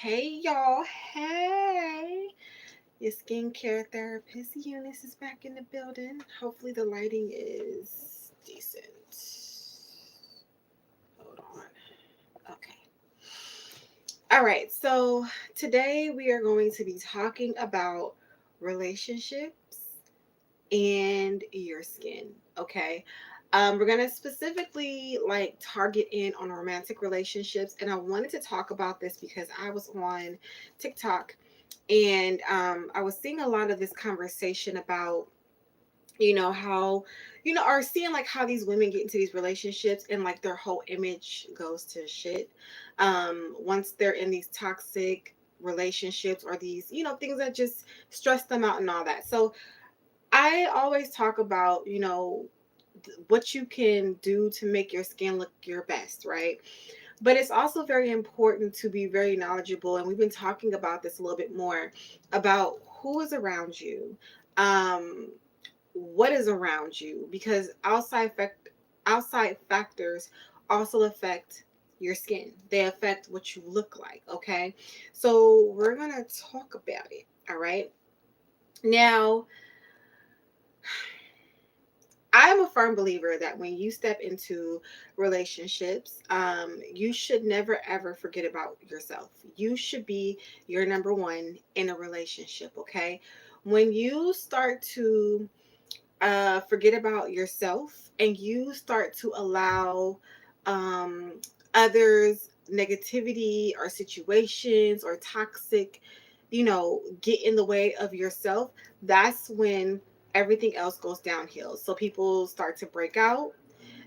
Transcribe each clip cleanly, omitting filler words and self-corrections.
Hey y'all, hey. Your skincare therapist Eunice is back in the building. Hopefully the lighting is decent. Hold on. Okay. All right, so today we are going to be talking about relationships and your skin. Okay. We're gonna specifically like target in on romantic relationships, and I wanted to talk about this because I was on TikTok and I was seeing a lot of this conversation about how or seeing like how these women get into these relationships and like their whole image goes to shit once they're in these toxic relationships or these things that just stress them out and all that. So I always talk about, what you can do to make your skin look your best, right? But it's also very important to be very knowledgeable. And we've been talking about this a little bit more about who is around you, um, what is around you, because outside factors also affect your skin. They affect what you look like. Okay. So we're gonna talk about it. All right. Now, I'm a firm believer that when you step into relationships, you should never ever forget about yourself. You should be your number one in a relationship, okay? When you start to forget about yourself and you start to allow um, others' negativity or situations or toxic, get in the way of yourself, that's when everything else goes downhill. So people start to break out.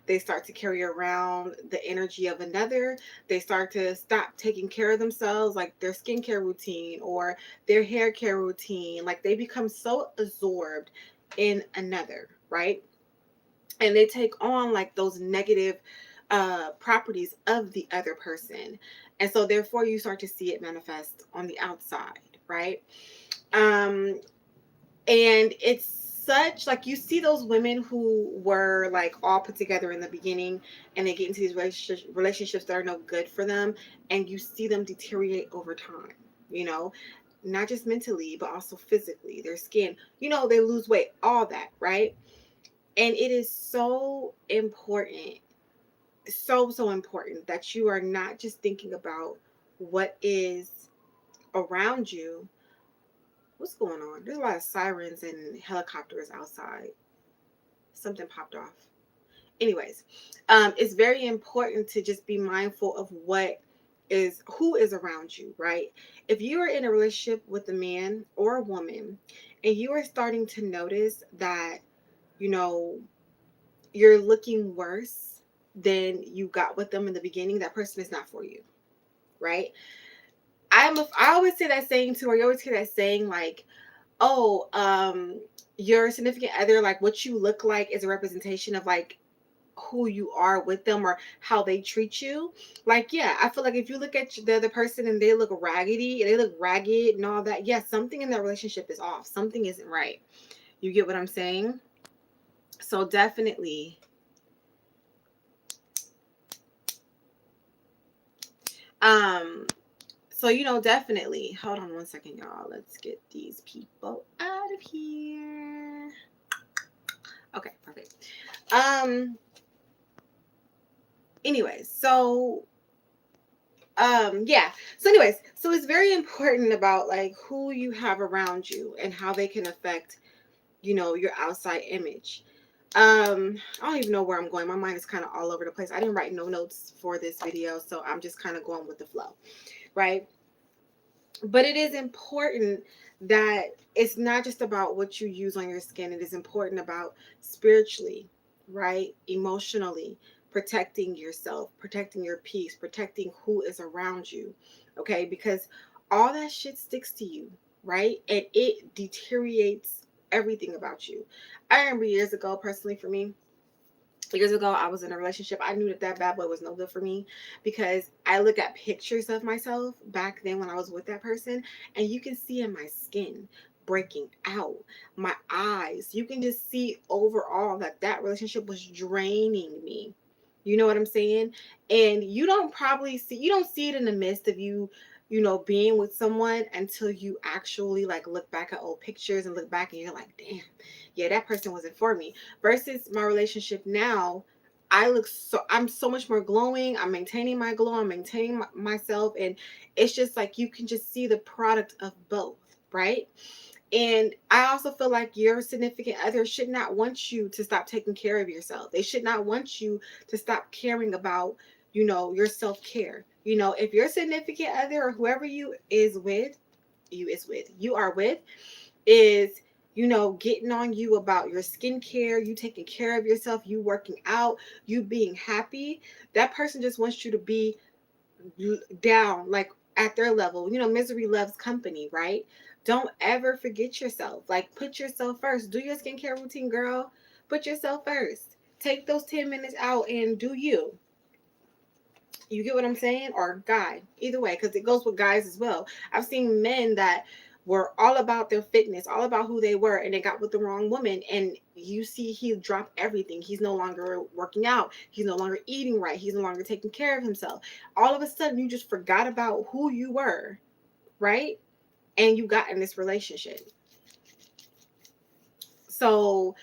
They start to carry around the energy of another. They start to stop taking care of themselves, like their skincare routine or their hair care routine. Like they become so absorbed in another, right? And they take on like those negative properties of the other person. And so therefore you start to see it manifest on the outside, right? Um, and it's such like you see those women who were like all put together in the beginning and they get into these relationships that are no good for them, and you see them deteriorate over time, you know not just mentally but also physically, their skin, they lose weight, all that, right? And it is so important, so important that you are not just thinking about what is around you. What's going on? There's a lot of sirens and helicopters outside. Something popped off. Anyways, it's very important to just be mindful of who is around you, right? If you are in a relationship with a man or a woman and you are starting to notice that, you know, you're looking worse than you got with them in the beginning, that person is not for you, right? I always say that saying too, or you always hear that saying like, oh, your significant other, like what you look like is a representation of like who you are with them or how they treat you. Like, yeah, I feel like if you look at the other person and they look raggedy, they look ragged and all that, yeah, something in that relationship is off. Something isn't right. You get what I'm saying? So definitely, um, so definitely. Hold on one second, y'all. Let's get these people out of here. Okay, perfect. Um, anyways, yeah, so anyways, so it's very important about like who you have around you and how they can affect your outside image. I don't even know where I'm going. My mind is kind of all over the place. I didn't write no notes for this video, so I'm just kind of going with the flow, right? But it is important that it's not just about what you use on your skin. It is important about spiritually, right? Emotionally, protecting yourself, protecting your peace, protecting who is around you. Okay? Because all that shit sticks to you, right? And it deteriorates everything about you. I remember years ago, personally for me, years ago, I was in a relationship. I knew that bad boy was no good for me because I look at pictures of myself back then when I was with that person, and you can see in my skin breaking out, my eyes. You can just see overall that relationship was draining me, You know what I'm saying? And you don't see it in the midst of you, being with someone until you actually like look back at old pictures and look back and you're like, damn, yeah, that person wasn't for me. Versus my relationship now, I'm so much more glowing. I'm maintaining my glow. I'm maintaining myself. And it's just like you can just see the product of both, right? And I also feel like your significant other should not want you to stop taking care of yourself. They should not want you to stop caring about, your self care. If your significant other or whoever you are with is, getting on you about your skincare, you taking care of yourself, you working out, you being happy, that person just wants you to be down, like at their level. Misery loves company, right? Don't ever forget yourself. Like, put yourself first. Do your skincare routine, girl. Put yourself first. Take those 10 minutes out and do you. You get what I'm saying? Or guy, either way, because it goes with guys as well. I've seen men that were all about their fitness, all about who they were, and they got with the wrong woman. And you see, he dropped everything. He's no longer working out. He's no longer eating right. He's no longer taking care of himself. All of a sudden, you just forgot about who you were, right? And you got in this relationship. So,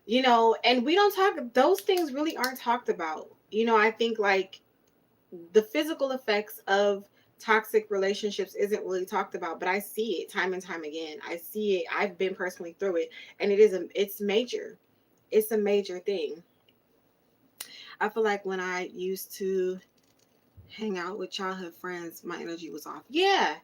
and we don't talk, those things really aren't talked about. I think like the physical effects of toxic relationships isn't really talked about, but I see it time and time again. I see it. I've been personally through it, and it's major. It's a major thing. I feel like when I used to hang out with childhood friends, my energy was off. Yeah.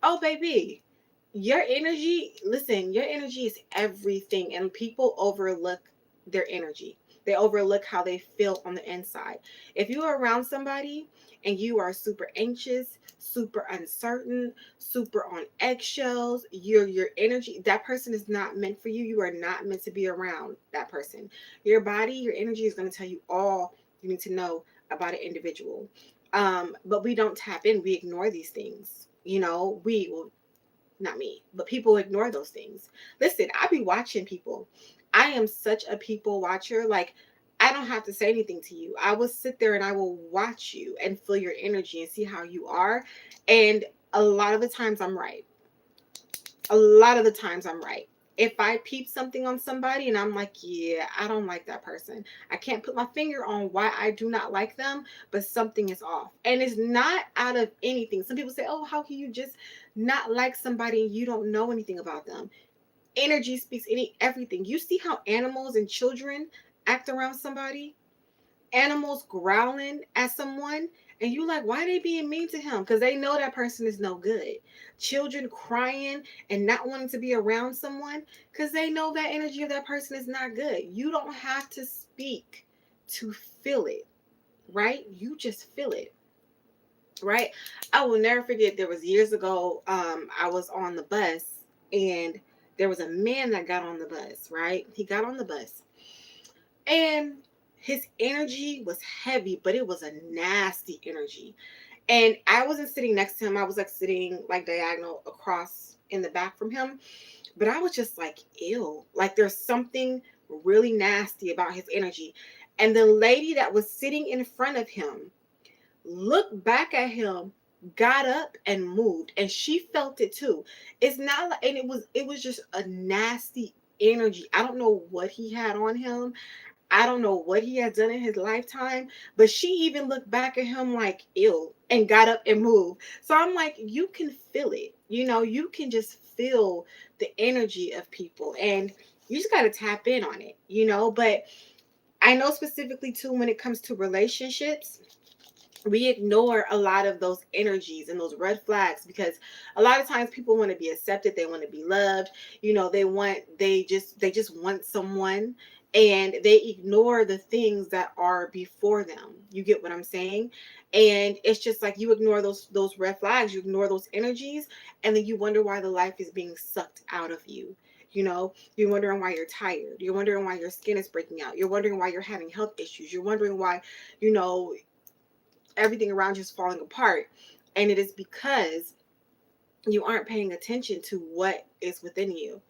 Oh, baby. Your energy is everything, and people overlook their energy. They overlook how they feel on the inside. If you are around somebody and you are super anxious, super uncertain, super on eggshells, your energy, that person is not meant for you. You are not meant to be around that person. Your body, your energy is going to tell you all you need to know about an individual. But we don't tap in. We ignore these things. We will, not me, but people ignore those things. Listen, I be watching people. I am such a people watcher. Like, I don't have to say anything to you. I will sit there and I will watch you and feel your energy and see how you are. And a lot of the times I'm right. A lot of the times I'm right. If I peep something on somebody and I'm like, yeah, I don't like that person. I can't put my finger on why I do not like them, but something is off. And it's not out of anything. Some people say, oh, how can you just not like somebody and you don't know anything about them? Energy speaks everything. You see how animals and children act around somebody? Animals growling at someone, and you like, why are they being mean to him? Because they know that person is no good. Children crying and not wanting to be around someone because they know that energy of that person is not good. You don't have to speak to feel it, right? You just feel it, right? I will never forget, there was years ago, I was on the bus, and there was a man that got on the bus, right? He got on the bus, and his energy was heavy, but it was a nasty energy. And I wasn't sitting next to him. I was like sitting like diagonal across in the back from him. But I was just like, ew. Like, there's something really nasty about his energy. And the lady that was sitting in front of him looked back at him, got up and moved, and she felt it too. It's not like, and it was just a nasty energy. I don't know what he had on him. I don't know what he had done in his lifetime, but she even looked back at him like ill and got up and moved. So I'm like, you can feel it. You can just feel the energy of people, and you just got to tap in on it. But I know specifically too, when it comes to relationships, we ignore a lot of those energies and those red flags, because a lot of times people want to be accepted, they want to be loved, they just want someone, and they ignore the things that are before them. You get what I'm saying? And it's just like, you ignore those red flags, you ignore those energies, and then you wonder why the life is being sucked out of you. You're wondering why you're tired, you're wondering why your skin is breaking out, you're wondering why you're having health issues, you're wondering why you know everything around you is falling apart. And it is because you aren't paying attention to what is within you.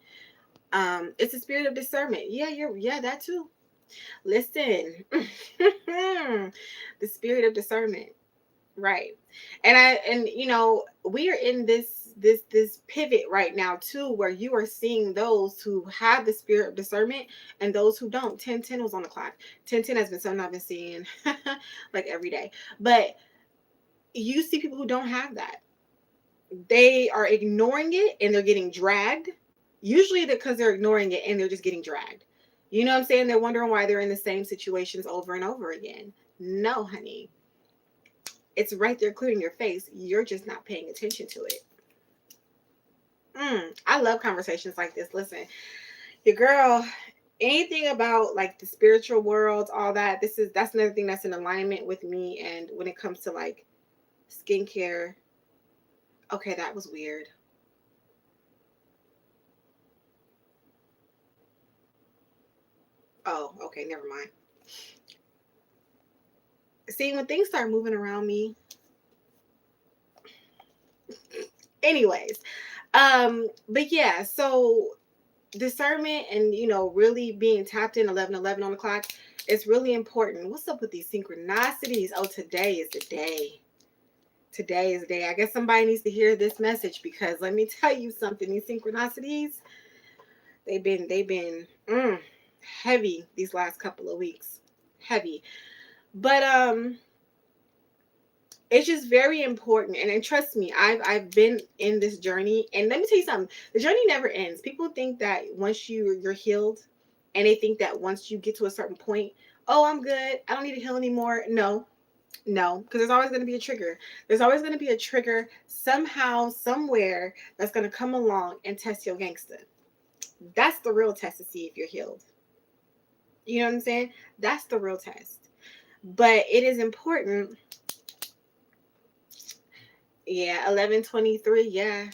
It's a spirit of discernment. Yeah, that too. Listen, the spirit of discernment, right? And we are in this pivot right now too, where you are seeing those who have the spirit of discernment and those who don't. 1010 was on the clock. 1010 has been something I've been seeing like every day. But you see people who don't have that. They are ignoring it and they're getting dragged. Usually because they're ignoring it and they're just getting dragged. You know what I'm saying? They're wondering why they're in the same situations over and over again. No, honey. It's right there clear in your face. You're just not paying attention to it. I love conversations like this. Listen, your girl, anything about like the spiritual world, all that, that's another thing that's in alignment with me. And when it comes to like skincare, okay, that was weird. Oh, okay, never mind. See, when things start moving around me, anyways, but yeah, so discernment and really being tapped in 11:11 on the clock is really important. What's up with these synchronicities? Oh, today is the day. Today is the day. I guess somebody needs to hear this message, because let me tell you something. These synchronicities, they've been heavy these last couple of weeks. Heavy. But it's just very important. And trust me, I've been in this journey, and let me tell you something. The journey never ends. People think that once you're healed, and they think that once you get to a certain point, oh, I'm good, I don't need to heal anymore. No, because there's always going to be a trigger. There's always going to be a trigger somehow, somewhere, that's going to come along and test your gangster. That's the real test to see if you're healed. You know what I'm saying? That's the real test. But it is important. Yeah, 11:23. Yeah.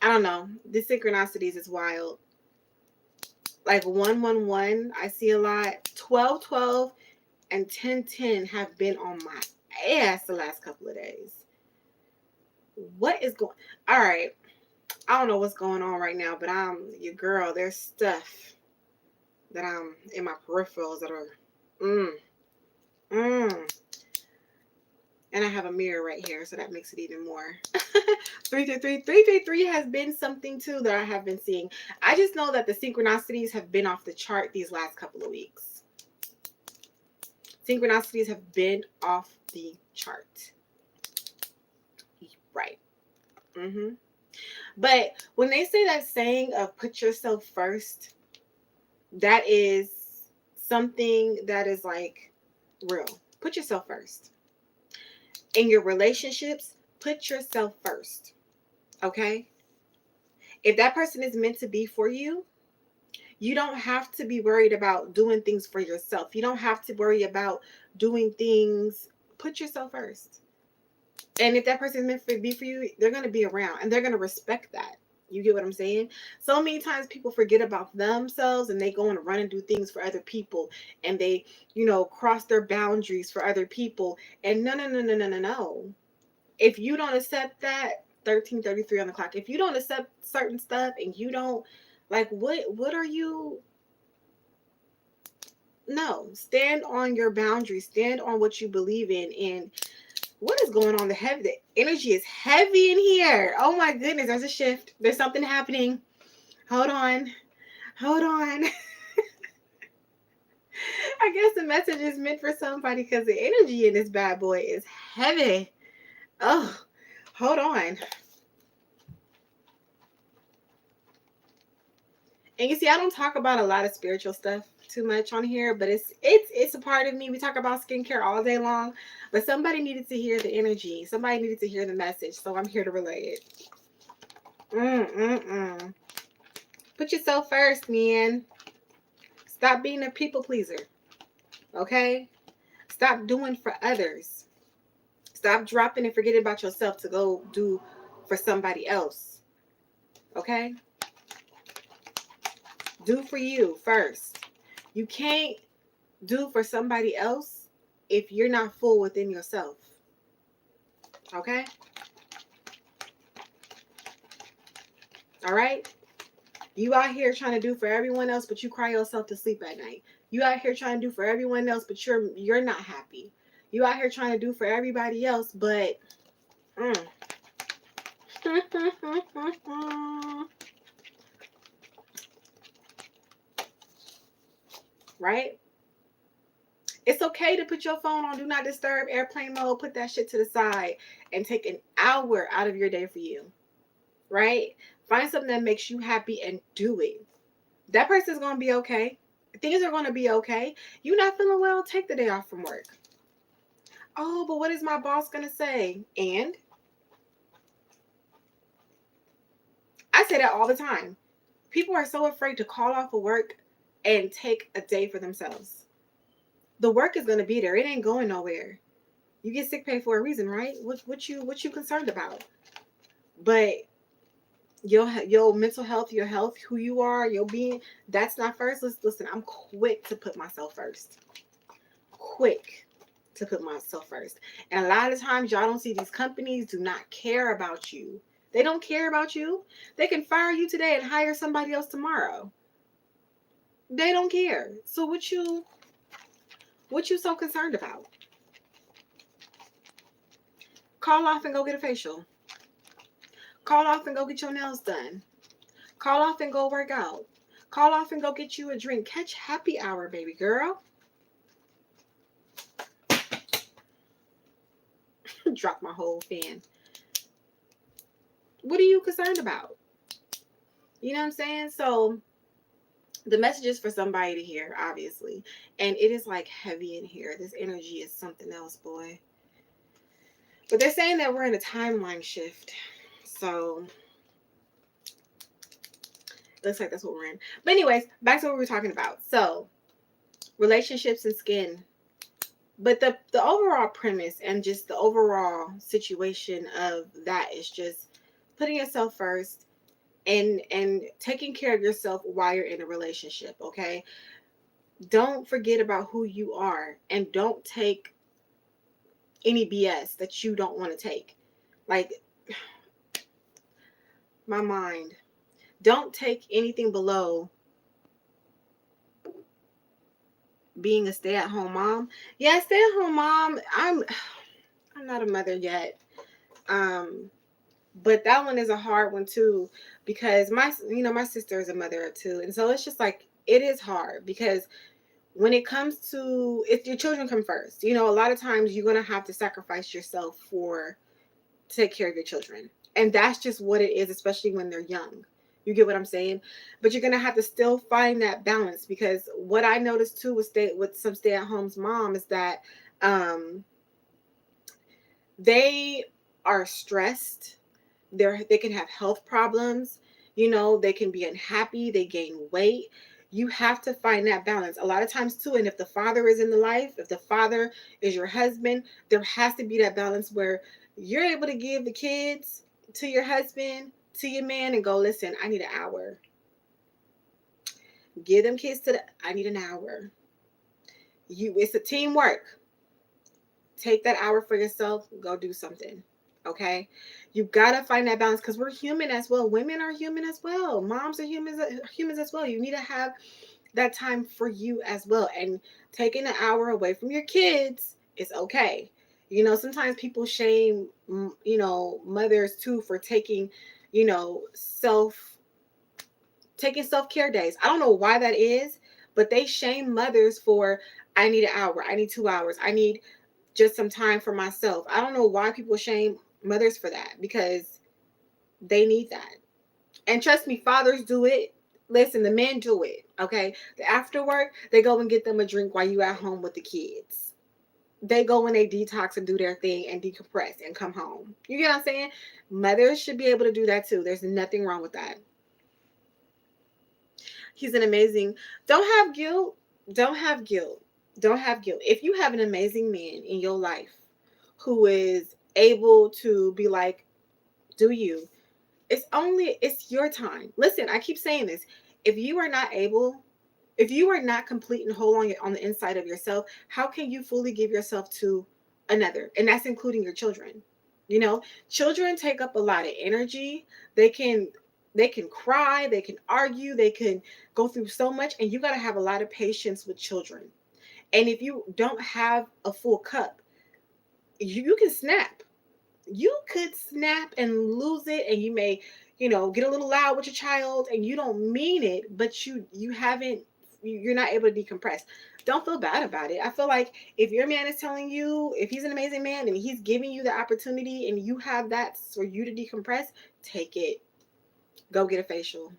I don't know. The synchronicities is wild. Like 111, I see a lot. 12:12 and 10:10 have been on my ass the last couple of days. What is going? All right. I don't know what's going on right now, but I'm your girl. There's stuff that I'm in my peripherals that are mm, mm. And I have a mirror right here, so that makes it even more. 333 has been something too that I have been seeing. I just know that the synchronicities have been off the chart these last couple of weeks. Synchronicities have been off the chart. Right. But when they say that saying of put yourself first, that is something that is like real. Put yourself first. In your relationships, put yourself first. Okay? If that person is meant to be for you, you don't have to be worried about doing things for yourself. You don't have to worry about doing things. Put yourself first. And if that person is meant to be for you, they're going to be around and they're going to respect that. You get what I'm saying? So many times people forget about themselves and they go and run and do things for other people, and they, cross their boundaries for other people. And no. If you don't accept that, 13:33 on the clock, if you don't accept certain stuff and you don't, like, what are you? No, stand on your boundaries, stand on what you believe in. And what is going on? The energy is heavy in here. Oh my goodness, there's a shift. There's something happening. Hold on. Hold on. I guess the message is meant for somebody, because the energy in this bad boy is heavy. Oh, hold on. And you see, I don't talk about a lot of spiritual stuff too much on here, but it's a part of me. We talk about skincare all day long, but somebody needed to hear the energy. Somebody needed to hear the message, so I'm here to relay it. Put yourself first, man. Stop being a people pleaser. Okay? Stop doing for others. Stop dropping and forgetting about yourself to go do for somebody else. Okay? Do for you first. You can't do for somebody else if you're not full within yourself. Okay? All right? You out here trying to do for everyone else, but you cry yourself to sleep at night. You out here trying to do for everyone else, but you're not happy. You out here trying to do for everybody else, but mm. Right? It's okay to put your phone on do not disturb, airplane mode, put that shit to the side, and take an hour out of your day for you. Right? Find something that makes you happy and do it. That person's going to be okay. Things are going to be okay. You not feeling well, take the day off from work. Oh, but what is my boss going to say? And I say that all the time. People are so afraid to call off of work and take a day for themselves. The work is going to be there. It ain't going nowhere. You get sick pay for a reason, right? What you concerned about? But your mental health, your health, who you are, your being, that's not first. Listen, I'm quick to put myself first. Quick to put myself first. And a lot of times y'all don't see these companies do not care about you. They don't care about you. They can fire you today and hire somebody else tomorrow. They don't care. So what you so concerned about? Call off and go get a facial. Call off and go get your nails done. Call off and go work out. Call off and go get you a drink. Catch happy hour, baby girl. Drop my whole fan. What are you concerned about? You know what I'm saying? So the message is for somebody to hear, obviously. And it is like heavy in here. This energy is something else, boy. But they're saying that we're in a timeline shift. So looks like that's what we're in. But anyways, back to what we were talking about. So relationships and skin. But the overall premise and just the overall situation of that is just putting yourself first and taking care of yourself while you're in a relationship, okay? Don't forget about who you are and don't take any BS that you don't want to take. Like, my mind. Don't take anything below being a stay-at-home mom. Yeah, stay-at-home mom. I'm not a mother yet. But that one is a hard one too, because my sister is a mother of two, and so it's just like it is hard because when it comes to if your children come first, a lot of times you're gonna have to sacrifice yourself to take care of your children, and that's just what it is, especially when they're young. You get what I'm saying? But you're gonna have to still find that balance, because what I noticed too with some stay-at-home mom is that they are stressed. They can have health problems. They can be unhappy. They gain weight. You have to find that balance a lot of times too. And if the father is in the life, if the father is your husband, there has to be that balance where you're able to give the kids to your husband, to your man, and go, listen, I need an hour. Give them kids I need an hour. It's a teamwork. Take that hour for yourself. Go do something. Okay, you gotta find that balance, because we're human as well. Women are human as well. Moms are humans as well. You need to have that time for you as well. And taking an hour away from your kids is okay. Sometimes people shame mothers too for taking self-care days. I don't know why that is, but they shame mothers for, I need an hour, I need 2 hours, I need just some time for myself. I don't know why people shame mothers for that, because they need that. And trust me, fathers do it. Listen, the men do it. Okay. After work, they go and get them a drink while you at home with the kids. They go and they detox and do their thing and decompress and come home. You get what I'm saying? Mothers should be able to do that too. There's nothing wrong with that. He's an amazing. Don't have guilt. Don't have guilt. Don't have guilt. If you have an amazing man in your life who is able to be like, do you? It's your time. Listen, I keep saying this. If you are not complete and whole on the inside of yourself, how can you fully give yourself to another? And that's including your children. Children take up a lot of energy. They can They can cry, they can argue, they can go through so much, and you got to have a lot of patience with children. And if you don't have a full cup, you can snap. You could snap and lose it, and you may, get a little loud with your child, and you don't mean it, but you haven't, you're not able to decompress. Don't feel bad about it. I feel like if your man is telling you, if he's an amazing man and he's giving you the opportunity and you have that for you to decompress, take it. Go get a facial.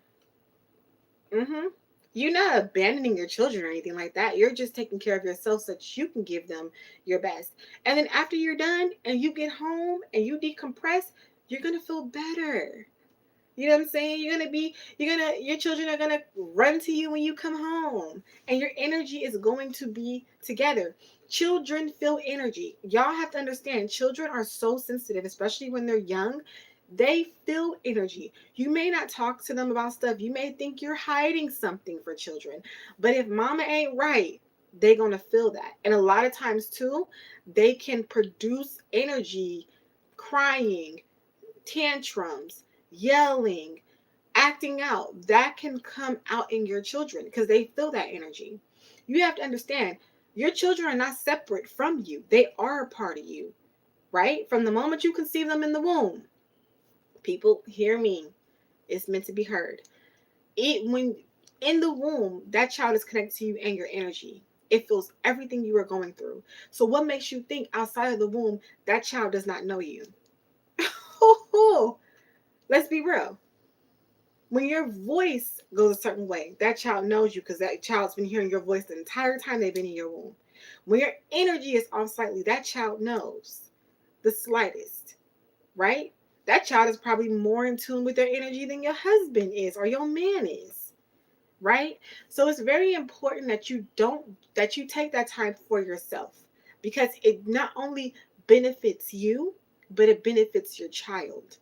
Mm-hmm. You're not abandoning your children or anything like that. You're just taking care of yourself so that you can give them your best. And then after you're done and you get home and you decompress, you're going to feel better. You know what I'm saying? Your children are going to run to you when you come home, and your energy is going to be together. Children feel energy. Y'all have to understand, children are so sensitive, especially when they're young. They feel energy. You may not talk to them about stuff. You may think you're hiding something for children. But if mama ain't right, they're going to feel that. And a lot of times, too, they can produce energy, crying, tantrums, yelling, acting out. That can come out in your children because they feel that energy. You have to understand, your children are not separate from you. They are a part of you, right? From the moment you conceive them in the womb. People, hear me. It's meant to be heard. When in the womb, that child is connected to you and your energy. It feels everything you are going through. So what makes you think outside of the womb that child does not know you? Let's be real. When your voice goes a certain way, that child knows you because that child's been hearing your voice the entire time they've been in your womb. When your energy is off slightly, that child knows the slightest, right? That child is probably more in tune with their energy than your husband is or your man is, right? So it's very important that you take that time for yourself, because it not only benefits you, but it benefits your child,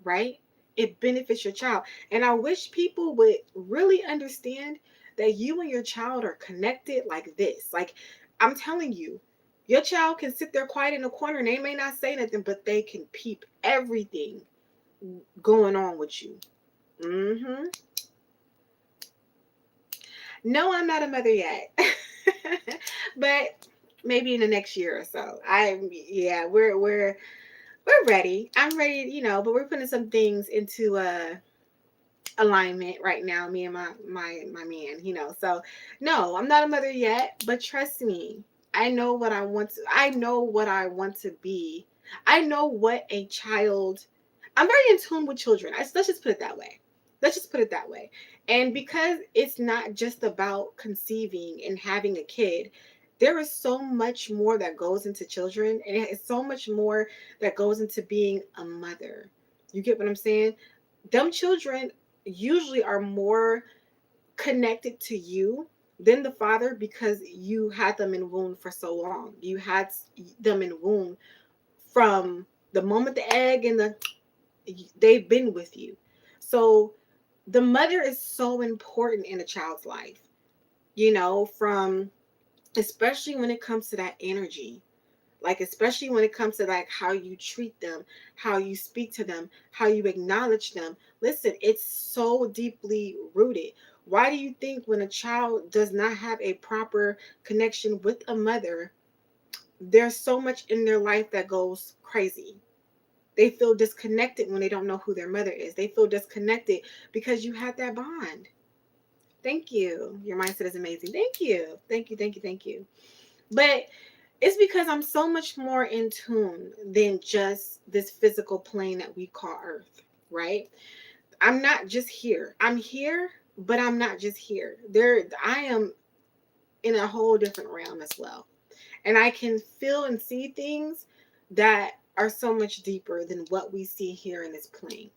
right? It benefits your child. And I wish people would really understand that you and your child are connected like this. Like, I'm telling you, your child can sit there quiet in a corner and they may not say nothing, but they can peep everything going on with you. Mm-hmm. No, I'm not a mother yet. But maybe in the next year or so. Yeah, we're ready. I'm ready, but we're putting some things into alignment right now, me and my man, So no, I'm not a mother yet, but trust me, I know what I want to be. I know what a child I'm very in tune with children. Let's just put it that way. Let's just put it that way. And because it's not just about conceiving and having a kid, there is so much more that goes into children, and it's so much more that goes into being a mother. You get what I'm saying? Them children usually are more connected to you than the father, because you had them in womb for so long. You had them in womb from the moment the egg and they've been with you. So the mother is so important in a child's life, from especially when it comes to that energy. Like, especially when it comes to like how you treat them, how you speak to them, how you acknowledge them. Listen, it's so deeply rooted. Why do you think when a child does not have a proper connection with a mother, there's so much in their life that goes crazy? They feel disconnected when they don't know who their mother is. They feel disconnected because you had that bond. Thank you. Your mindset is amazing. Thank you. Thank you. Thank you. Thank you. But it's because I'm so much more in tune than just this physical plane that we call Earth, right? I'm not just here. I'm here, but I'm not just here. I am in a whole different realm as well. And I can feel and see things that are so much deeper than what we see here in this plane,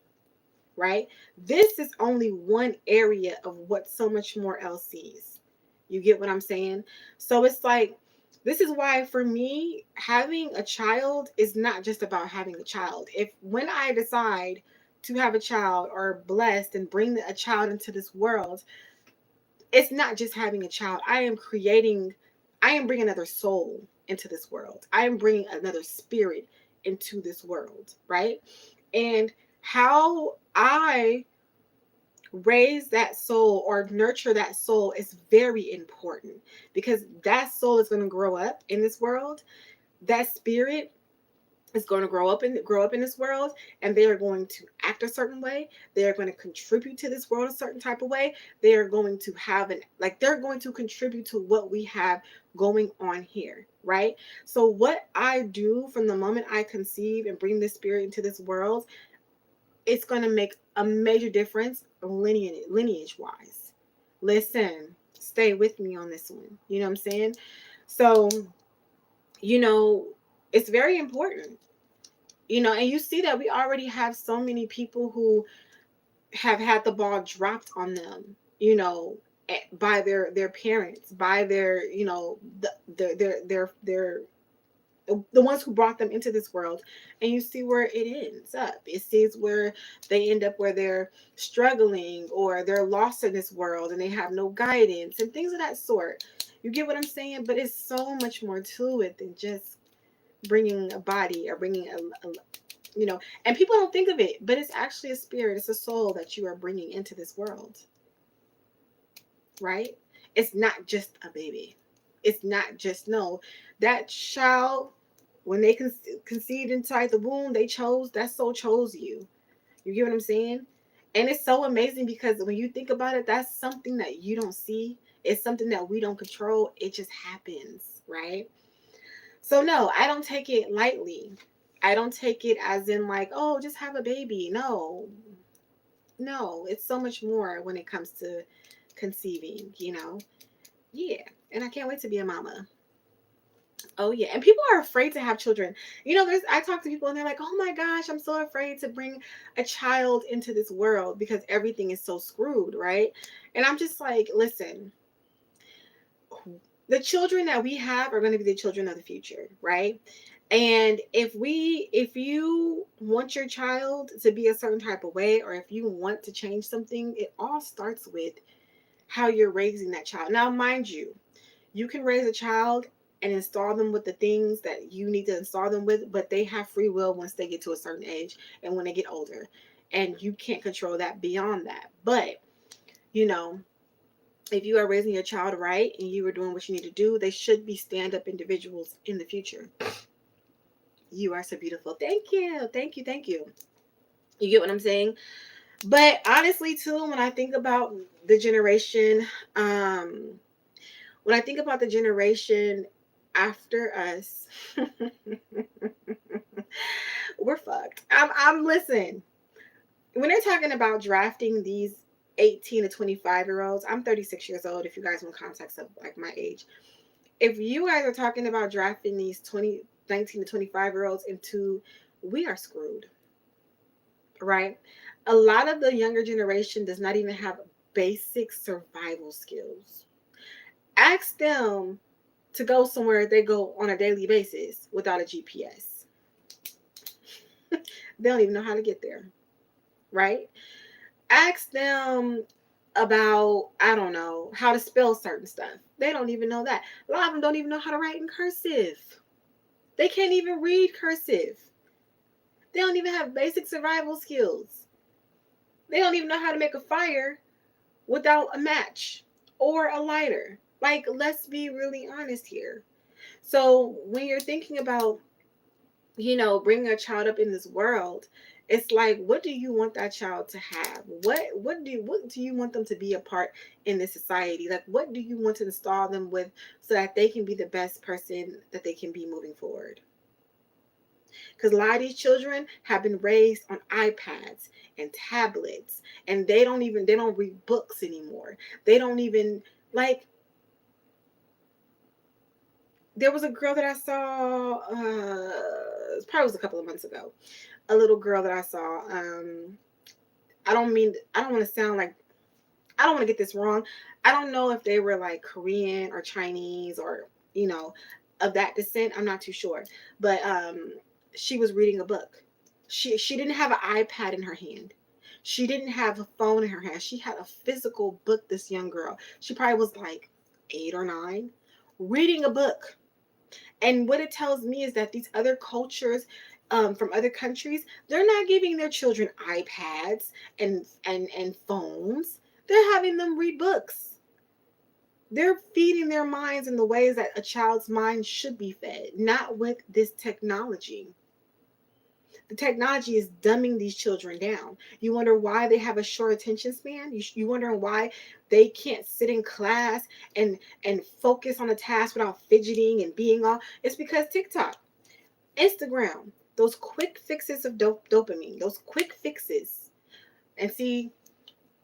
right? This is only one area of what so much more else sees. You get what I'm saying? So it's like, this is why for me, having a child is not just about having a child. If when I decide to have a child or blessed and bring a child into this world, it's not just having a child. I am bringing another soul into this world. I am bringing another spirit into this world, right? And how I raise that soul or nurture that soul is very important, because that soul is going to grow up in this world. That spirit is going to grow up in this world, and they are going to act a certain way. They are going to contribute to this world a certain type of way. They are going to have they're going to contribute to what we have going on here, right? So what I do from the moment I conceive and bring this spirit into this world, it's going to make a major difference lineage wise. Listen, stay with me on this one. You know what I'm saying? So, you know, it's very important. And you see that we already have so many people who have had the ball dropped on them, by their parents, by their, the ones who brought them into this world. And you see where it ends up. It sees where they end up, where they're struggling or they're lost in this world and they have no guidance and things of that sort. You get what I'm saying? But it's so much more to it than just bringing a body or bringing and people don't think of it, but it's actually a spirit. It's a soul that you are bringing into this world, right? It's not just a baby. It's not just, no, that child, when they conceived inside the womb, that soul chose you. You get what I'm saying? And it's so amazing, because when you think about it, that's something that you don't see. It's something that we don't control. It just happens, right? So no, I don't take it lightly. I don't take it as in like, oh, just have a baby. No. No, it's so much more when it comes to conceiving. Yeah. And I can't wait to be a mama. Oh yeah. And people are afraid to have children. I talk to people and they're like, "Oh my gosh, I'm so afraid to bring a child into this world because everything is so screwed," right? And I'm just like, "Listen, the children that we have are going to be the children of the future, right? And if you want your child to be a certain type of way, or if you want to change something, it all starts with how you're raising that child. Now, mind you, you can raise a child and install them with the things that you need to install them with, but they have free will once they get to a certain age and when they get older. And you can't control that beyond that. But, you know, if you are raising your child right and you are doing what you need to do, they should be stand-up individuals in the future. You are so beautiful. Thank you. Thank you. Thank you. You get what I'm saying? But honestly, too, when I think about the generation, when I think about the generation after us, we're fucked. I'm listen. When they're talking about drafting these 18 to 25-year-olds, I'm 36 years old, if you guys want context of like my age. If you guys are talking about drafting these 19 to 25-year-olds into, we are screwed, right? A lot of the younger generation does not even have basic survival skills. Ask them to go somewhere they go on a daily basis without a GPS. They don't even know how to get there, right? Ask them about, I don't know, how to spell certain stuff. They don't even know that. A lot of them don't even know how to write in cursive. They can't even read cursive. They don't even have basic survival skills. They don't even know how to make a fire without a match or a lighter. Like, let's be really honest here. So when you're thinking about, bringing a child up in this world, it's like, what do you want that child to have? What do you want them to be a part in this society? Like, what do you want to install them with so that they can be the best person that they can be moving forward? Because a lot of these children have been raised on iPads and tablets, and they don't read books anymore. They don't even, like, there was a girl that I saw, it probably was a couple of months ago. A little girl that I saw. I don't want to sound like, I don't want to get this wrong. I don't know if they were like Korean or Chinese or, of that descent. I'm not too sure. But she was reading a book. She didn't have an iPad in her hand. She didn't have a phone in her hand. She had a physical book, this young girl. She probably was like 8 or 9, reading a book. And what it tells me is that these other cultures, from other countries, they're not giving their children iPads and phones. They're having them read books. They're feeding their minds in the ways that a child's mind should be fed, not with this technology. The technology is dumbing these children down. You wonder why they have a short attention span. You wondering why they can't sit in class and focus on a task without fidgeting and being all. It's because TikTok, Instagram, those quick fixes of dopamine, those quick fixes. And see,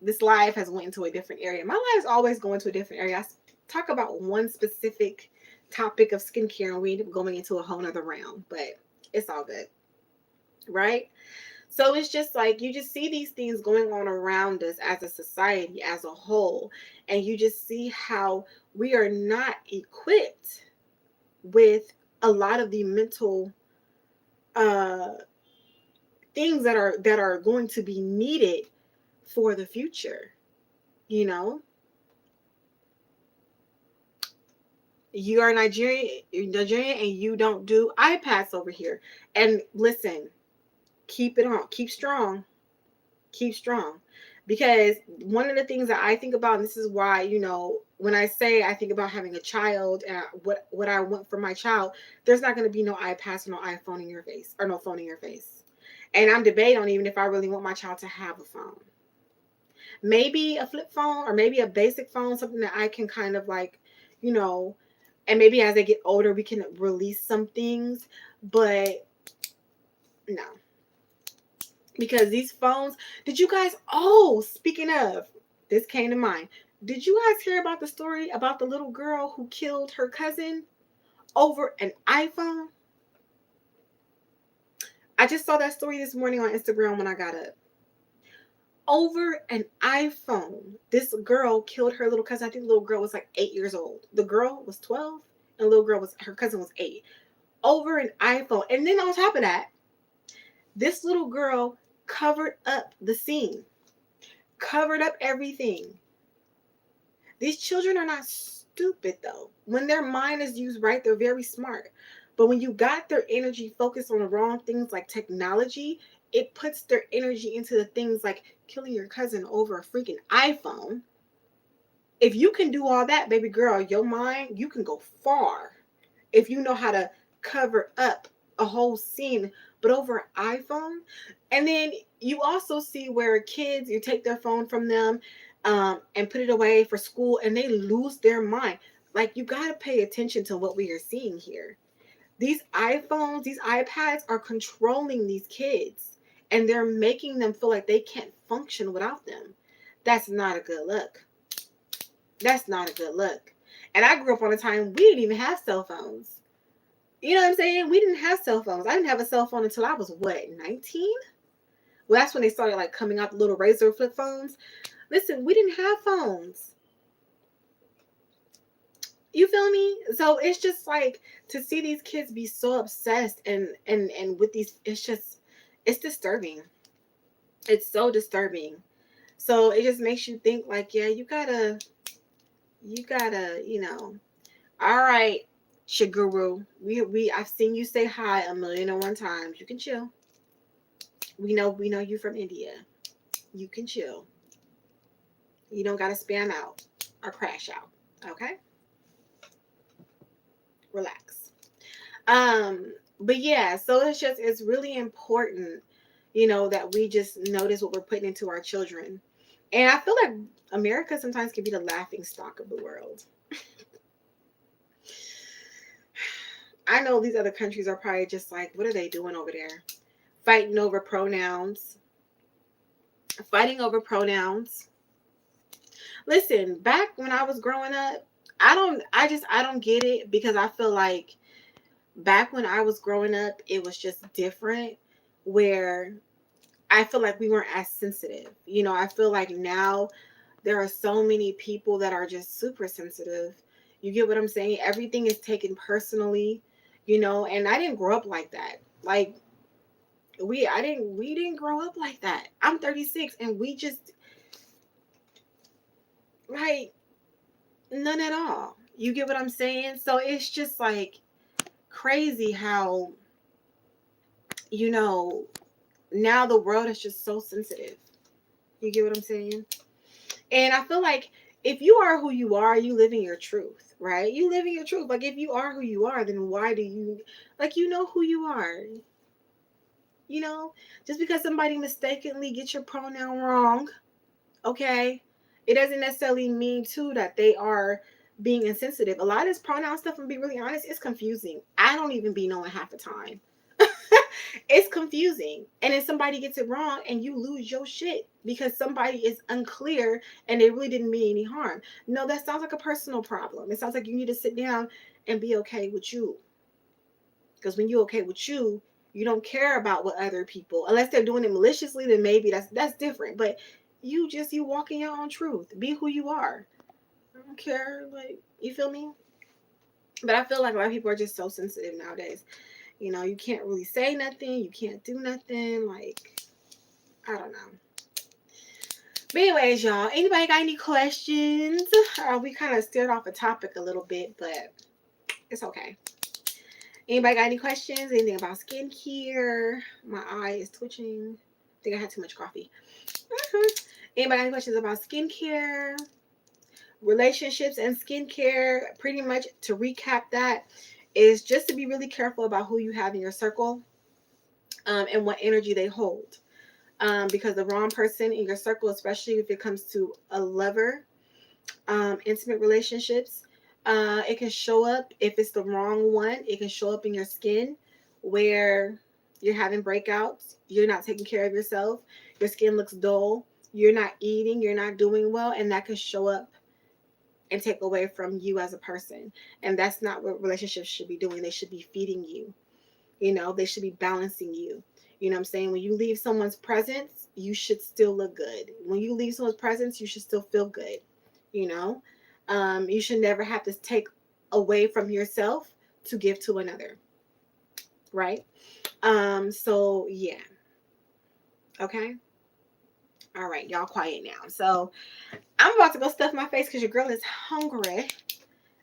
this life has went into a different area. My life is always going to a different area. I talk about one specific topic of skincare and we end up going into a whole nother realm, but it's all good, right? So it's just like you just see these things going on around us as a society, as a whole, and you just see how we are not equipped with a lot of the mental uh things that are going to be needed for the future. You know, you're Nigerian and you don't do iPads over here. And listen, keep it on, keep strong. Because one of the things that I think about, and this is why, when I say I think about having a child and what I want for my child, there's not going to be no iPad or no iPhone in your face or no phone in your face. And I'm debating on even if I really want my child to have a phone. Maybe a flip phone or maybe a basic phone, something that I can kind of like, you know, and maybe as they get older, we can release some things. But no, because these phones, did you guys, oh, speaking of, this came to mind. Did you guys hear about the story about the little girl who killed her cousin over an iPhone? I just saw that story this morning on Instagram when I got up. Over an iPhone, this girl killed her little cousin. I think the little girl was like 8 years old. The girl was 12 and the little girl was, her cousin was 8. Over an iPhone. And then on top of that, this little girl covered up the scene, covered up everything. These children are not stupid though. When their mind is used right, they're very smart. But when you got their energy focused on the wrong things like technology, it puts their energy into the things like killing your cousin over a freaking iPhone. If you can do all that, baby girl, your mind, you can go far. If you know how to cover up a whole scene, but over an iPhone. And then you also see where kids, you take their phone from them and put it away for school and they lose their mind. Like, you got to pay attention to what we are seeing here. These iPhones, these iPads are controlling these kids and they're making them feel like they can't function without them. That's not a good look. That's not a good look. And I grew up on a time we didn't even have cell phones. You know what I'm saying? We didn't have cell phones. I didn't have a cell phone until I was, what, 19? Well, that's when they started like coming out the little razor flip phones. Listen, we didn't have phones. You feel me? So it's just like to see these kids be so obsessed and with these, it's disturbing. It's so disturbing. So it just makes you think like, yeah, you gotta, all right, Shiguru. I've seen you say hi 1,000,001 times. You can chill. We know you from India. You can chill. You don't gotta spam out or crash out. Okay? Relax. But yeah, so it's really important, that we just notice what we're putting into our children. And I feel like America sometimes can be the laughing stock of the world. I know these other countries are probably just like, what are they doing over there? Fighting over pronouns. Fighting over pronouns. Listen, back when I was growing up, I don't get it because I feel like back when I was growing up, it was just different where I feel like we weren't as sensitive. I feel like now there are so many people that are just super sensitive. You get what I'm saying? Everything is taken personally, and I didn't grow up like that. Like we didn't grow up like that. I'm 36 and we just like none at all. You get what I'm saying? So it's just like crazy how you know, now the world is just so sensitive. You get what I'm saying? And I feel like if you are who you are, you live in your truth, right? You live in your truth. Like if you are who you are, then why do you, like, you know who you are? You know, just because somebody mistakenly gets your pronoun wrong, okay, it doesn't necessarily mean too that they are being insensitive. A lot of this pronoun stuff, and be really honest, it's confusing. I don't even be knowing half the time. It's confusing. And then somebody gets it wrong and you lose your shit because somebody is unclear and they really didn't mean any harm. No, that sounds like a personal problem. It sounds like you need to sit down and be okay with you. Because when you're okay with you, you don't care about what other people, unless they're doing it maliciously, then maybe that's different. But you walking your own truth. Be who you are. I don't care. Like, you feel me? But I feel like a lot of people are just so sensitive nowadays. You know, you can't really say nothing. You can't do nothing. Like, I don't know. But anyways, y'all, anybody got any questions? We kind of steered off a topic a little bit, but it's okay. Anybody got any questions? Anything about skincare? My eye is twitching. I think I had too much coffee. Anybody got any questions about skincare? Relationships and skincare? Pretty much to recap that is just to be really careful about who you have in your circle, and what energy they hold. Because the wrong person in your circle, especially if it comes to a lover, intimate relationships, it can show up. If it's the wrong one, it can show up in your skin where you're having breakouts, you're not taking care of yourself, your skin looks dull, you're not eating, you're not doing well, and that can show up and take away from you as a person. And that's not what relationships should be doing. They should be feeding you. You know, they should be balancing you. You know what I'm saying? When you leave someone's presence, you should still look good. When you leave someone's presence, you should still feel good. You know, you should never have to take away from yourself to give to another. Right? So yeah. Okay. All right, y'all quiet now. So I'm about to go stuff my face because your girl is hungry.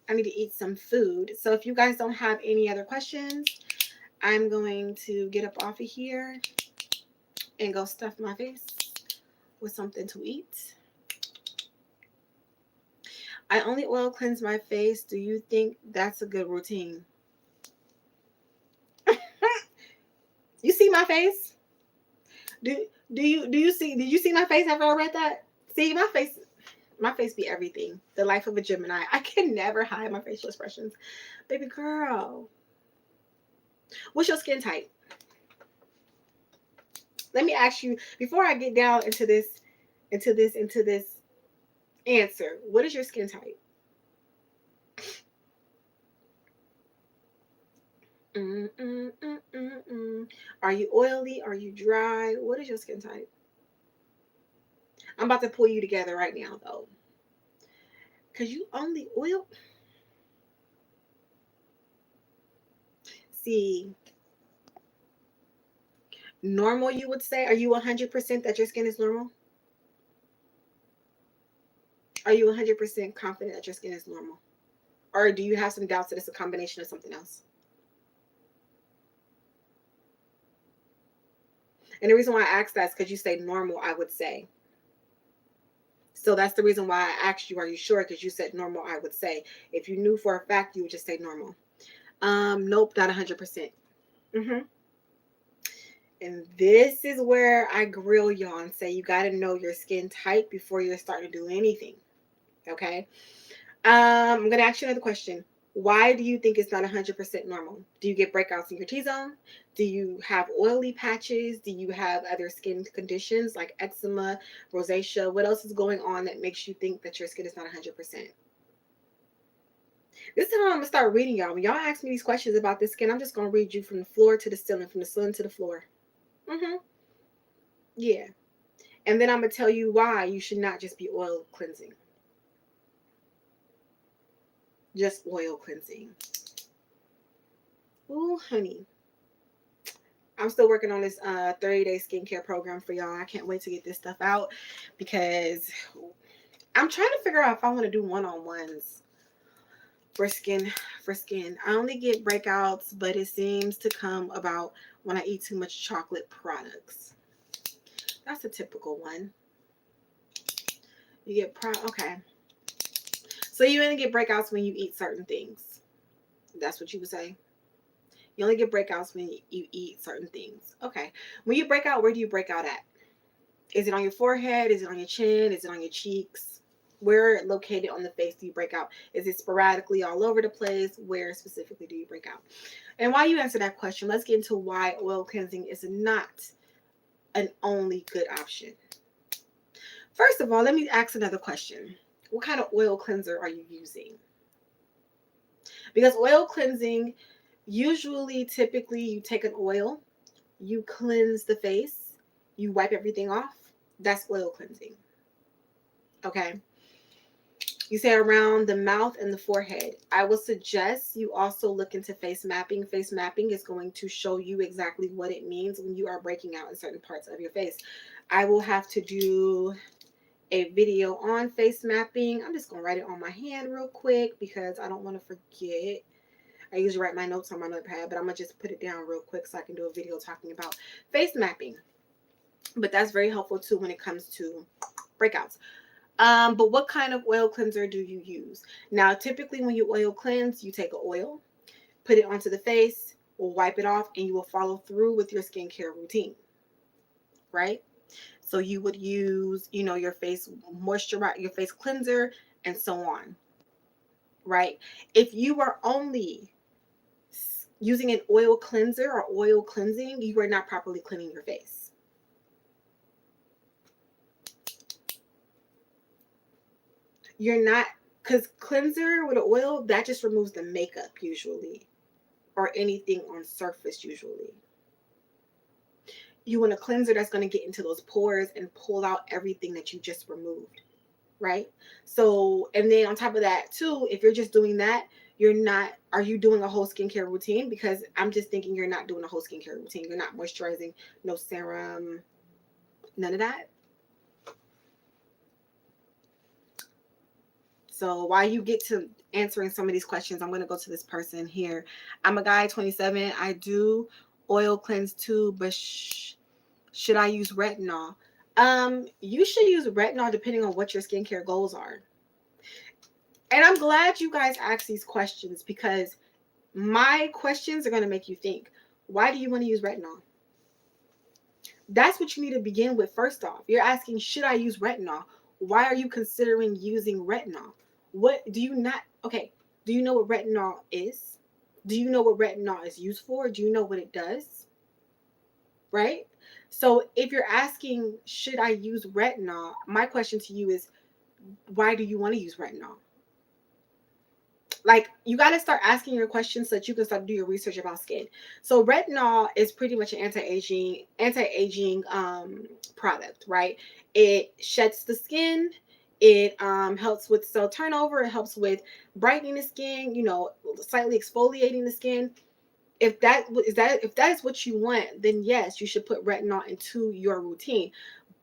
I need to eat some food. So if you guys don't have any other questions, I'm going to get up off of here and go stuff my face with something to eat. I only oil cleanse my face. Do you think that's a good routine? You see my face? Did you see my face after I read that? See my face be everything. The life of a Gemini. I can never hide my facial expressions. Baby girl. What's your skin type? Let me ask you before I get down into this answer. What is your skin type? Mm, mm, mm, mm, mm. Are you oily? Are you dry? What is your skin type? I'm about to pull you together right now, though. Because you only oil. See, normal, you would say? Are you 100% that your skin is normal? Are you 100% confident that your skin is normal? Or do you have some doubts that it's a combination of something else? And the reason why I asked that is because you say normal, I would say. So that's the reason why I asked you, are you sure? Because you said normal, I would say. If you knew for a fact, you would just say normal. Nope, not 100%. Mm-hmm. And this is where I grill y'all and say you got to know your skin type before you're starting to do anything. Okay. I'm going to ask you another question. Why do you think it's not 100% normal? Do you get breakouts in your T-zone? Do you have oily patches? Do you have other skin conditions like eczema, rosacea? What else is going on that makes you think that your skin is not 100%? This is how I'm going to start reading y'all. When y'all ask me these questions about this skin, I'm just going to read you from the floor to the ceiling, from the ceiling to the floor. Mm-hmm. Yeah. And then I'm going to tell you why you should not just be oil cleansing. Just oil cleansing. Ooh, honey. I'm still working on this 30-day skincare program for y'all. I can't wait to get this stuff out because I'm trying to figure out if I want to do one-on-ones for skin. I only get breakouts, but it seems to come about when I eat too much chocolate products. That's a typical one. You get okay. So you only get breakouts when you eat certain things. That's what you would say. You only get breakouts when you eat certain things. Okay. When you break out, where do you break out at? Is it on your forehead? Is it on your chin? Is it on your cheeks? Where located on the face do you break out? Is it sporadically all over the place? Where specifically do you break out? And while you answer that question, let's get into why oil cleansing is not an only good option. First of all, let me ask another question. What kind of oil cleanser are you using? Because oil cleansing, usually, typically, you take an oil, you cleanse the face, you wipe everything off. That's oil cleansing. Okay. You say around the mouth and the forehead. I would suggest you also look into face mapping. Face mapping is going to show you exactly what it means when you are breaking out in certain parts of your face. I will have to do a video on face mapping. I'm just going to write it on my hand real quick because I don't want to forget. I usually write my notes on my notepad, but I'm going to just put it down real quick so I can do a video talking about face mapping. But that's very helpful too when it comes to breakouts. But what kind of oil cleanser do you use? Now, typically when you oil cleanse, you take an oil, put it onto the face, wipe it off, and you will follow through with your skincare routine, right? So you would use, your face moisturizer, your face cleanser, and so on, right? If you are only using an oil cleanser or oil cleansing, you are not properly cleaning your face. You're not, because cleanser with an oil, that just removes the makeup usually, or anything on surface usually. You want a cleanser that's going to get into those pores and pull out everything that you just removed, right? So, and then on top of that too, if you're just doing that, are you doing a whole skincare routine? Because I'm just thinking you're not doing a whole skincare routine. You're not moisturizing, no serum, none of that. So while you get to answering some of these questions, I'm going to go to this person here. I'm a guy, 27. I do oil cleanse too, but should I use retinol? You should use retinol depending on what your skincare goals are. And I'm glad you guys asked these questions because my questions are going to make you think. Why do you want to use retinol? That's what you need to begin with first off. You're asking, should I use retinol? Why are you considering using retinol? What do you not? Okay, do you know what retinol is? Do you know what retinol is used for? Do you know what it does? Right? So if you're asking, should I use retinol? My question to you is, why do you want to use retinol? Like, you got to start asking your questions so that you can start to do your research about skin. So retinol is pretty much an anti-aging product, right? It sheds the skin. It helps with cell turnover. It helps with brightening the skin, slightly exfoliating the skin. If that is what you want, then yes, you should put retinol into your routine.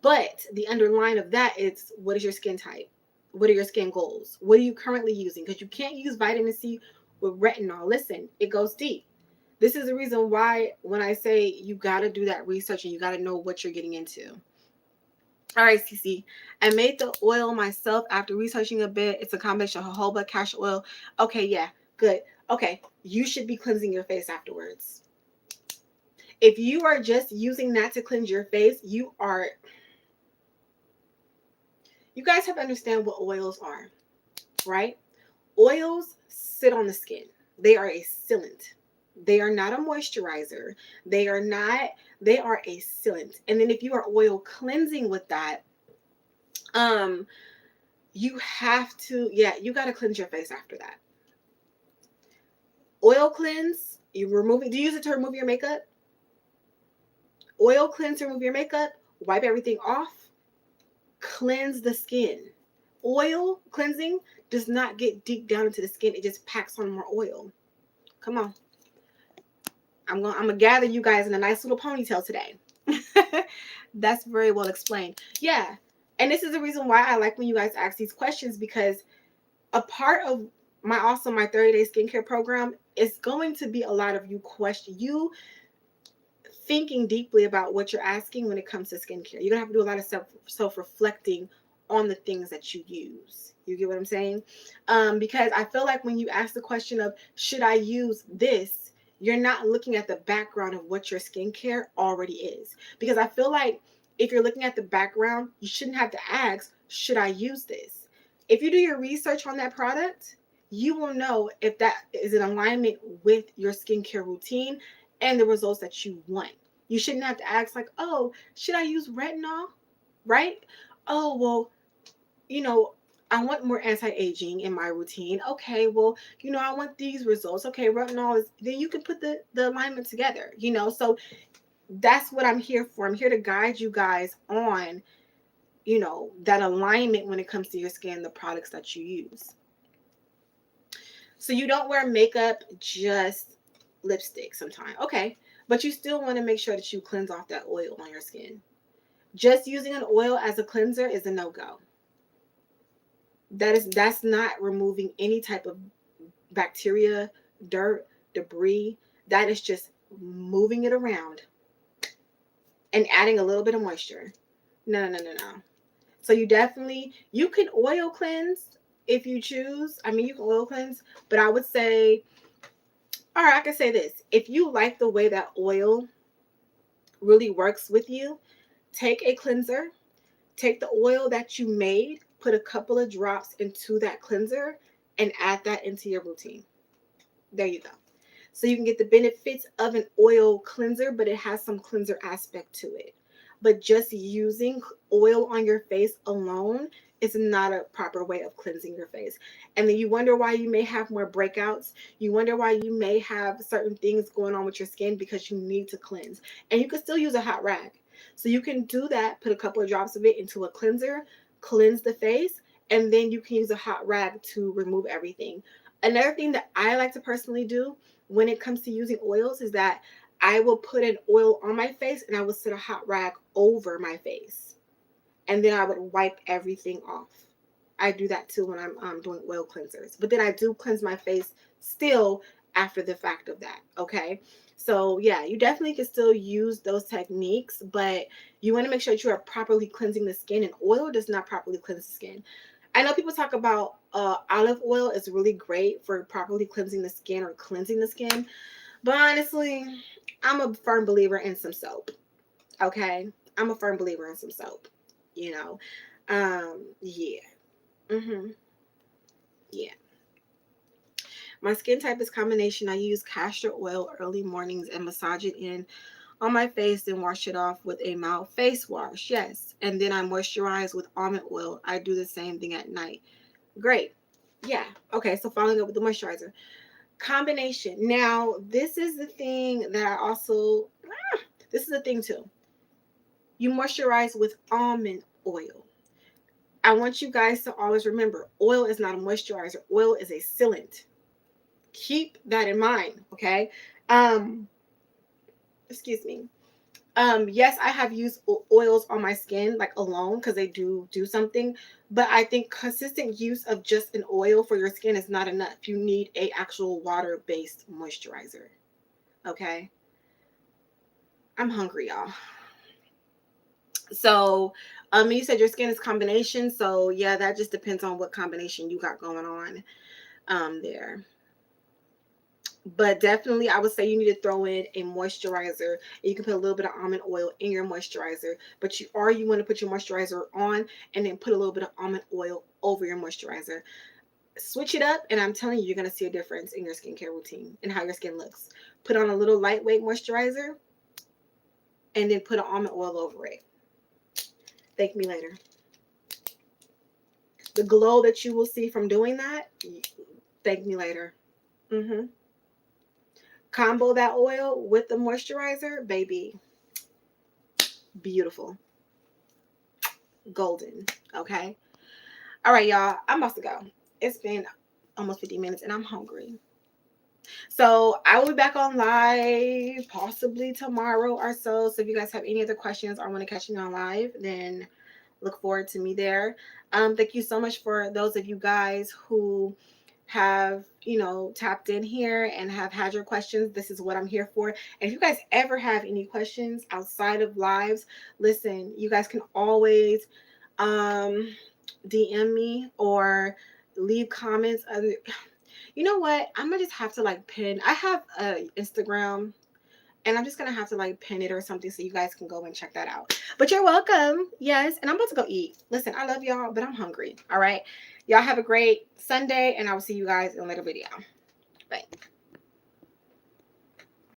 But the underline of that is, what is your skin type? What are your skin goals? What are you currently using? Because you can't use vitamin C with retinol. Listen, it goes deep. This is the reason why when I say you got to do that research and you got to know what you're getting into. All right, Cece. I made the oil myself after researching a bit. It's a combination of jojoba, castor oil. Okay, yeah, good. Okay, you should be cleansing your face afterwards. If you are just using that to cleanse your face, you guys have to understand what oils are, right? Oils sit on the skin. They are a sealant. They are not a moisturizer. They are a sealant. And then if you are oil cleansing with that, you have to, you got to cleanse your face after that. Oil cleanse, do you use it to remove your makeup? Oil cleanse to remove your makeup, wipe everything off, cleanse the skin. Oil cleansing does not get deep down into the skin. It just packs on more oil. Come on. I'm gonna gather you guys in a nice little ponytail today. That's very well explained. Yeah. And this is the reason why I like when you guys ask these questions, because a part of my 30-day skincare program is going to be a lot of you thinking deeply about what you're asking when it comes to skincare. You're gonna have to do a lot of self-reflecting on the things that you use. You get what I'm saying? Because I feel like when you ask the question of should I use this, you're not looking at the background of what your skincare already is. Because I feel like if you're looking at the background, you shouldn't have to ask, should I use this? If you do your research on that product, you will know if that is in alignment with your skincare routine and the results that you want. You shouldn't have to ask, like, oh, should I use retinol? Right? Oh, well, you know, I want more anti-aging in my routine. Okay, well, I want these results. Okay, retinol is, then you can put the alignment together, So that's what I'm here for. I'm here to guide you guys on, that alignment when it comes to your skin, the products that you use. So you don't wear makeup, just lipstick sometimes. Okay. But you still want to make sure that you cleanse off that oil on your skin. Just using an oil as a cleanser is a no-go. That's not removing any type of bacteria, dirt, debris. That is just moving it around and adding a little bit of moisture. No, no, no, no, no. So you can oil cleanse if you choose. I mean, you can oil cleanse, but I would say, all right, I can say this. If you like the way that oil really works with you, take a cleanser, take the oil that you made, put a couple of drops into that cleanser, and add that into your routine. There you go. So you can get the benefits of an oil cleanser, but it has some cleanser aspect to it. But just using oil on your face alone is not a proper way of cleansing your face. And then you wonder why you may have more breakouts. You wonder why you may have certain things going on with your skin because you need to cleanse. And you can still use a hot rag. So you can do that, put a couple of drops of it into a cleanser, cleanse the face, and then you can use a hot rag to remove everything. Another thing that I like to personally do when it comes to using oils is that I will put an oil on my face and I will set a hot rag over my face. And then I would wipe everything off. I do that too when I'm doing oil cleansers. But then I do cleanse my face still after the fact of that. Okay. So yeah, you definitely can still use those techniques, but you want to make sure that you are properly cleansing the skin, and oil does not properly cleanse the skin. I know people talk about olive oil is really great for properly cleansing the skin or cleansing the skin. But honestly, I'm a firm believer in some soap. Okay. I'm a firm believer in some soap. You know. Yeah. Yeah. My skin type is combination. I use castor oil early mornings and massage it in on my face, then wash it off with a mild face wash. Yes. And then I moisturize with almond oil. I do the same thing at night. Great. Yeah. Okay. So following up with the moisturizer. Combination. Now, this is the thing that I also, this is the thing too. You moisturize with almond oil. I want you guys to always remember, oil is not a moisturizer. Oil is a sealant. Keep that in mind, okay? Um, excuse me. Yes, I have used oils on my skin like alone because they do something, but I think consistent use of just an oil for your skin is not enough. You need a actual water-based moisturizer. Okay? I'm hungry, y'all. So, you said your skin is combination, so yeah, that just depends on what combination you got going on there. But definitely, I would say you need to throw in a moisturizer. You can put a little bit of almond oil in your moisturizer, but you want to put your moisturizer on and then put a little bit of almond oil over your moisturizer. Switch it up, and I'm telling you, you're going to see a difference in your skincare routine and how your skin looks. Put on a little lightweight moisturizer and then put an almond oil over it. Thank me later. The glow that you will see from doing that, thank me later. Combo that oil with the moisturizer, baby. Beautiful. Golden. Okay. All right, y'all. I'm about to go. It's been almost 50 minutes and I'm hungry. So I will be back on live possibly tomorrow or so. So if you guys have any other questions or want to catch me on live, then look forward to me there. Thank you so much for those of you guys who have, tapped in here and have had your questions, this is what I'm here for. And if you guys ever have any questions outside of lives, listen, you guys can always DM me or leave comments. You know what? I'm gonna just have to like pin. I have a Instagram, and I'm just gonna have to like pin it or something so you guys can go and check that out. But you're welcome. Yes, and I'm about to go eat. Listen, I love y'all, but I'm hungry. All right. Y'all have a great Sunday, and I will see you guys in a later video. Bye.